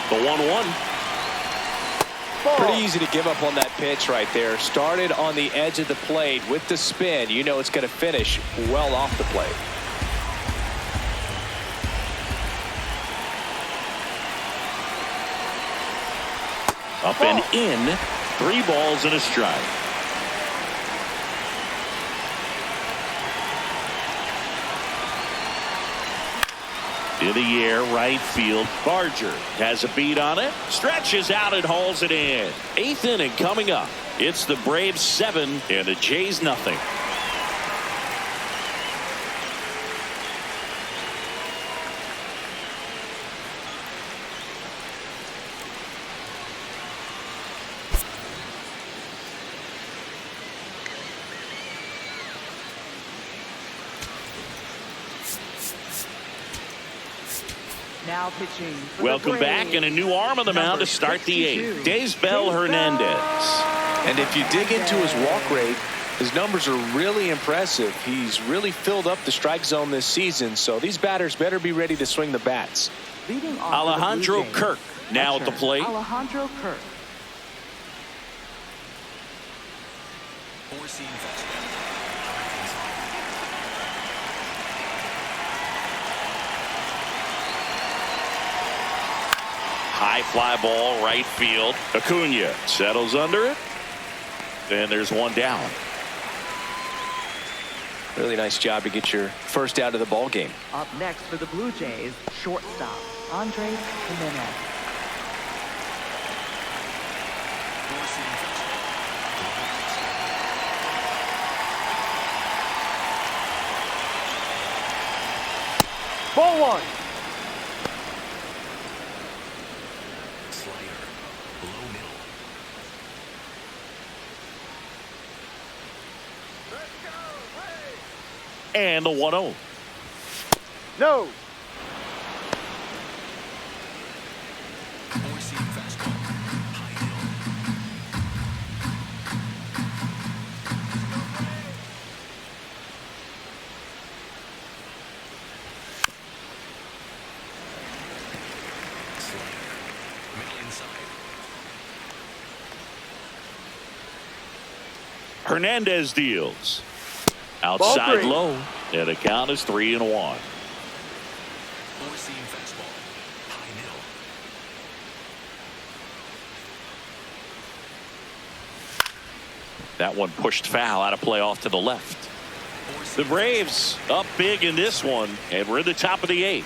The 1-1. Pretty easy to give up on that pitch right there. Started on the edge of the plate with the spin. You know it's going to finish well off the plate. Up and in. 3 balls and a strike. In the air, right field. Barger has a beat on it. Stretches out and hauls it in. 8th inning coming up. It's the Braves 7 and the Jays nothing. Now pitching. Welcome back, and a new arm on the mound to start the 8th. Daysbel Hernandez. And if you dig into his walk rate, his numbers are really impressive. He's really filled up the strike zone this season, so these batters better be ready to swing the bats. Leading off Alejandro Kirk now at the plate. Alejandro Kirk. Four-seam fastball. High fly ball, right field. Acuna settles under it. And there's one down. Really nice job to get your first out of the ball game. Up next for the Blue Jays, shortstop, Andres Jimenez. Four-seam fastball. Ball 1. Slider. Low middle. And the 1-0. No. Four-seam fastball. High hill. Slider. Middle inside. Hernandez deals. Outside 3. low. And the count is 3-1. Four-seam fastball. High middle. That one pushed foul out of play off to the left. The Braves up big in this one, and we're in the top of the 8th.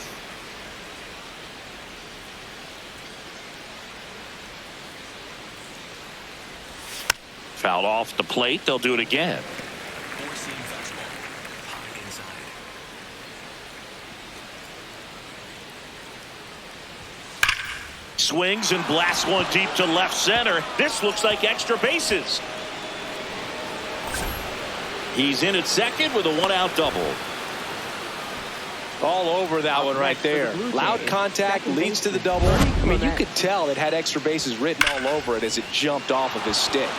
Fouled off the plate. They'll do it again. Four-seam fastball. High inside. Swings and blasts one deep to left center. This looks like extra bases. He's in at second with a 1-out double. All over that one right there. Loud contact leads to the double. I mean, you could tell it had extra bases written all over it as it jumped off of his stick.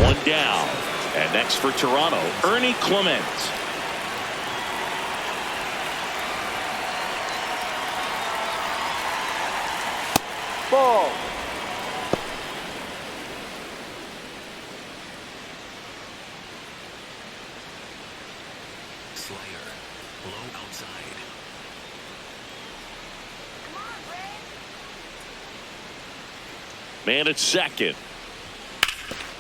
One down. And next for Toronto, Ernie Clement. Ball. Slider. Low outside. Man at second.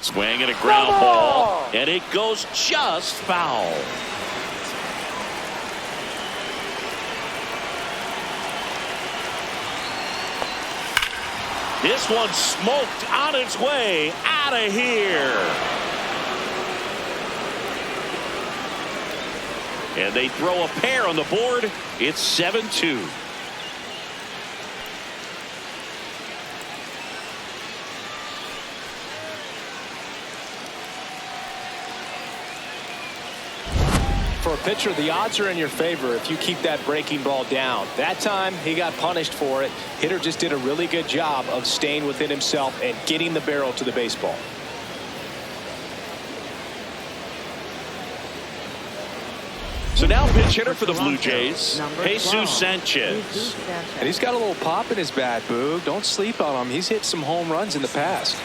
Swing and a ground ball, and it goes just foul. This one smoked on its way out of here. And they throw a pair on the board. It's 7-2. For a pitcher, the odds are in your favor if you keep that breaking ball down. That time, he got punished for it. Hitter just did a really good job of staying within himself and getting the barrel to the baseball. So now pitch hitter for the Blue Jays, Jesus Sanchez. And he's got a little pop in his bat, Boog. Don't sleep on him. He's hit some home runs in the past.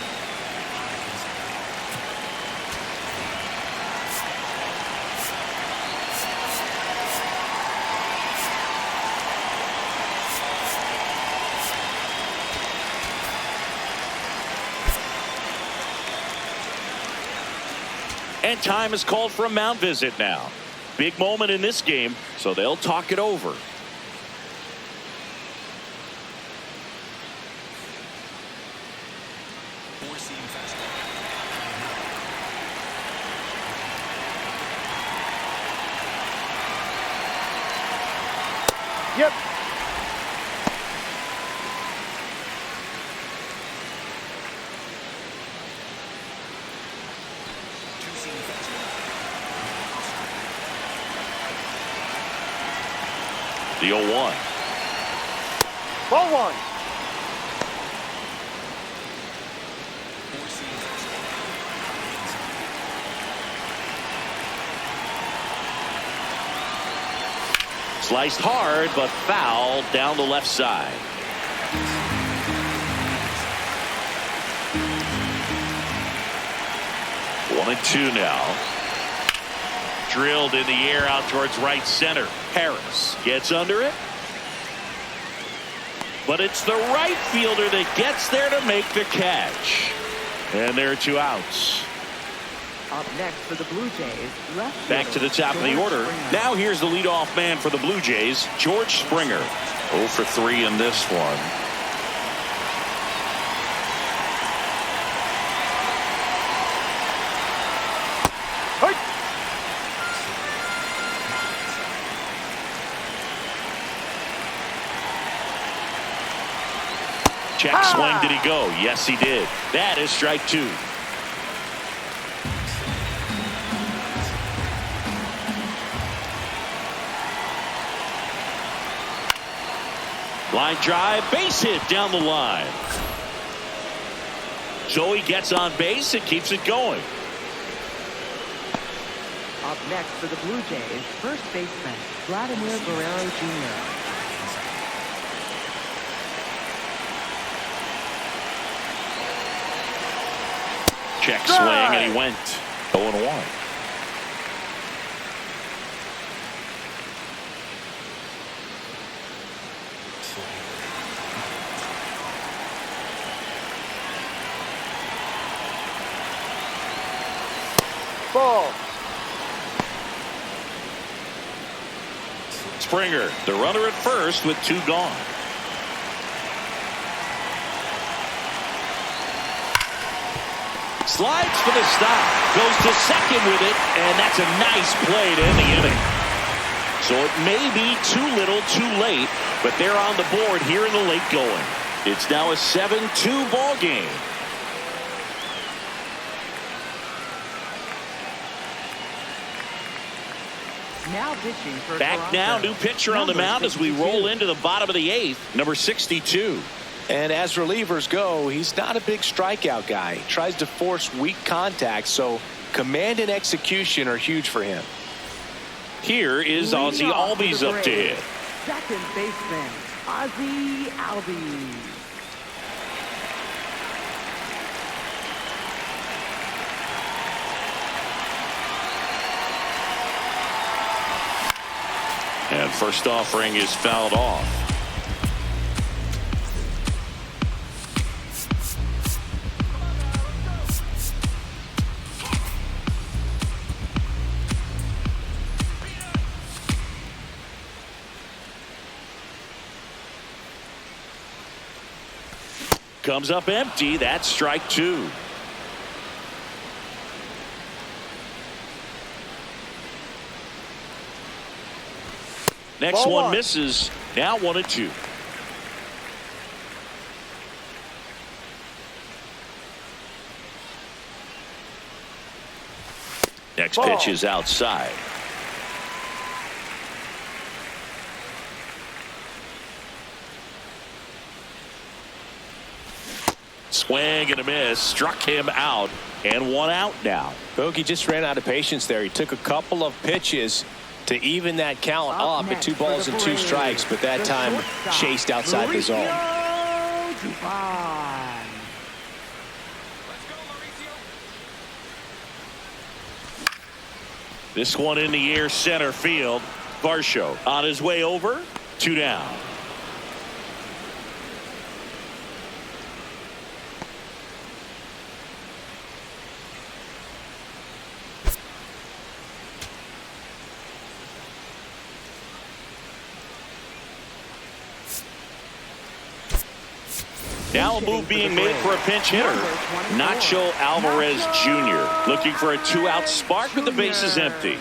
And time is called for a mound visit now. Big moment in this game, so they'll talk it over. Yep. The 0-1. Ball one. Sliced hard, but foul down the left side. One and two now. Drilled in the air out towards right center. Harris gets under it. But it's the right fielder that gets there to make the catch. And there are two outs. Up next for the Blue Jays, left Back to the top of the George order. Springer. Now here's the leadoff man for the Blue Jays, George Springer. 0 for 3 in this one. Hey. Check swing. Did he go? Yes, he did. That is strike two. Line drive, base hit down the line. Joey gets on base and keeps it going. Up next for the Blue Jays, first baseman, Vladimir Guerrero Jr. Check swing, and he went 0-1. Ball. Springer, the runner at first with two gone. Slides for the stop. Goes to second with it, and that's a nice play to end the inning. So it may be too little, too late, but they're on the board here in the late going. It's now a 7-2 ball game. Now pitching for Back Toronto. now, new pitcher on the Number mound as we 62. roll into the bottom of the eighth, number 62. And as relievers go, he's not a big strikeout guy. He tries to force weak contact, so command and execution are huge for him. Here is Ozzie Leading off for Albies the up to Braves, hit. second baseman, Ozzie Albies. And first offering is fouled off. comes up empty. That's strike two. Next Ball one one. misses. Now 1-2. Next Ball. pitch is outside. Swing and a miss. Struck him out. And one out now. Bogey just ran out of patience there. He took a couple of pitches to even that count up at 2 balls and 2 strikes, but that time chased outside the zone. This one in the air, center field. Varsho on his way over. 2 down. Now a move being made for a pinch hitter. Nacho Alvarez Jr. looking for a 2-out spark with the bases empty.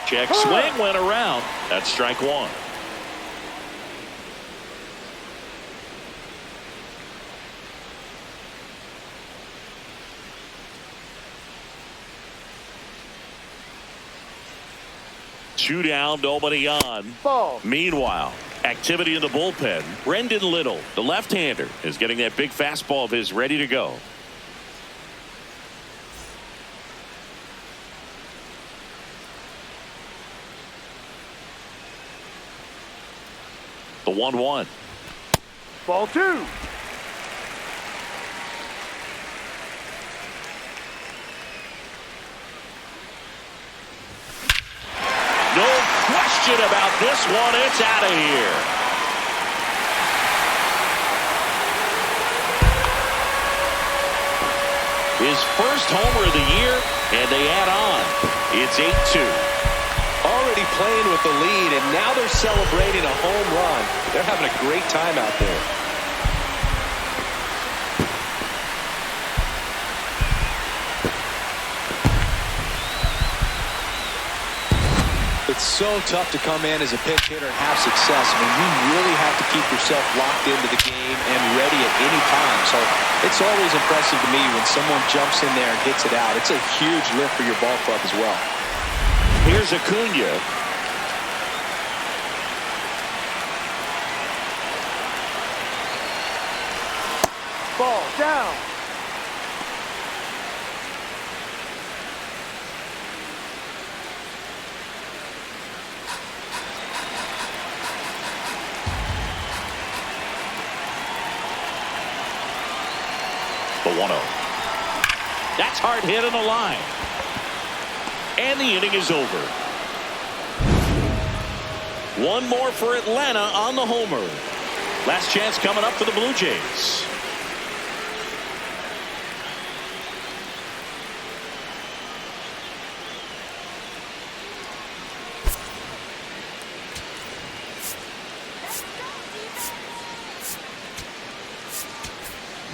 Check swing went around. That's strike one. Two down, nobody on. Ball. Meanwhile, activity in the bullpen. Brendan Little, the left-hander, is getting that big fastball of his ready to go. The 1-1. Ball two. No question about this one. It's out of here. His first homer of the year, and they add on. It's 8-2. Already playing with the lead, and now they're celebrating a home run. They're having a great time out there. It's so tough to come in as a pitch hitter and have success. I mean, you really have to keep yourself locked into the game and ready at any time. So it's always impressive to me when someone jumps in there and hits it out. It's a huge lift for your ball club as well. Here's Acuna. Ball down. The 1-0. That's hard hit on the line. And the inning is over. One more for Atlanta on the homer. Last chance coming up for the Blue Jays.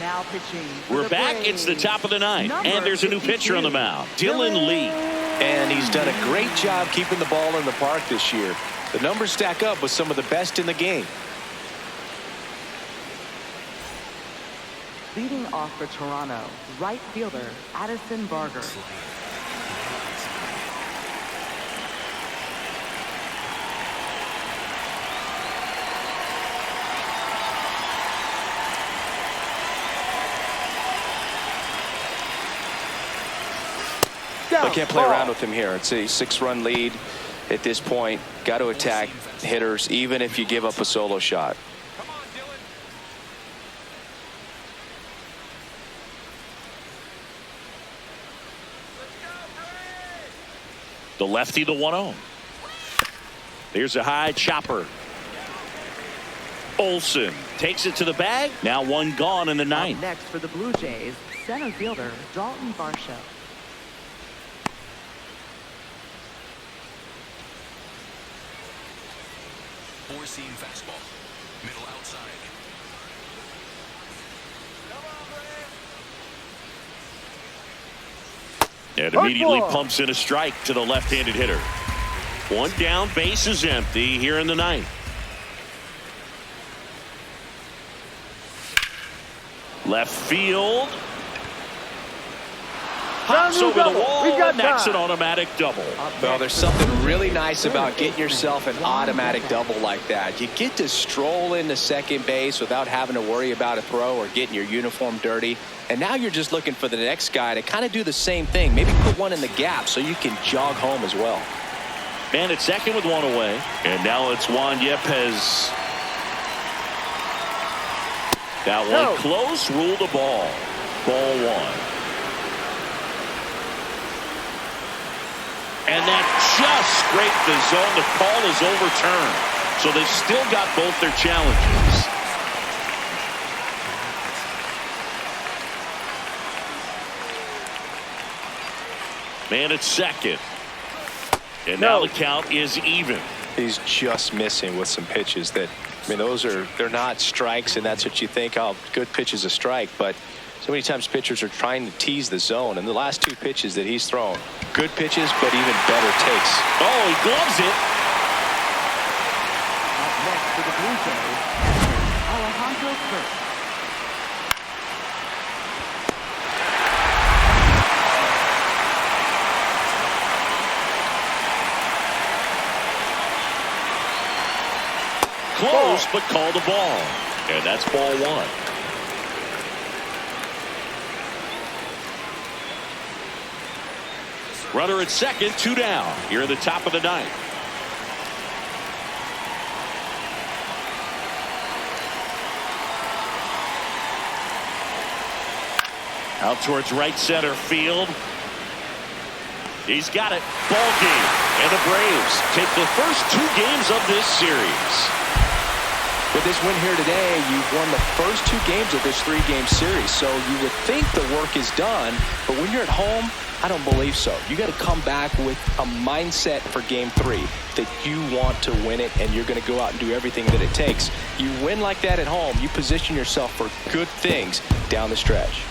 Now pitching. for We're the back. Braves. It's the top of the ninth. Number And there's a new pitcher on the 52, mound. Dylan Lee. And he's done a great job keeping the ball in the park this year. The numbers stack up with some of the best in the game. Leading off for Toronto, right fielder Addison Barger. Down. I can't play Ball. around with him here. It's a 6-run lead at this point. Got to attack hitters even if you give up a solo shot. The lefty, the 1-0. Here's a high chopper. Olsen takes it to the bag. Now one gone in the Up ninth. next for the Blue Jays, center fielder Dalton Varsho. Four-seam fastball. Middle outside. And immediately pumps in a strike to the left-handed hitter. One down, base is empty here in the ninth. Left field. Hops over the wall, and that's an automatic double. Well, there's something really nice about getting yourself an automatic double like that. You get to stroll into second base without having to worry about a throw or getting your uniform dirty. And now you're just looking for the next guy to kind of do the same thing. Maybe put one in the gap so you can jog home as well. Man at second with one away. And now it's Juan Yepes. That one close, ruled a ball. Ball one. And that just scraped the zone. The call is overturned. So they've still got both their challenges. Man at second. And now the count is even. He's just missing with some pitches that, I mean, they're not strikes, and that's what you think, oh, good pitch is a strike. But so many times pitchers are trying to tease the zone, and the last two pitches that he's thrown, good pitches, but even better takes. Oh, he gloves it. Up next for the Blue Jays, Alejandro Kirk. Close, but called a ball. And that's ball one. Runner at second, two down. Here at the top of the ninth. Out towards right center field. He's got it. Ball game. And the Braves take the first two games of this series. With this win here today, you've won the first two games of this three-game series. So you would think the work is done, but when you're at home, I don't believe so. You got to come back with a mindset for game three that you want to win it, and you're going to go out and do everything that it takes. You win like that at home, you position yourself for good things down the stretch.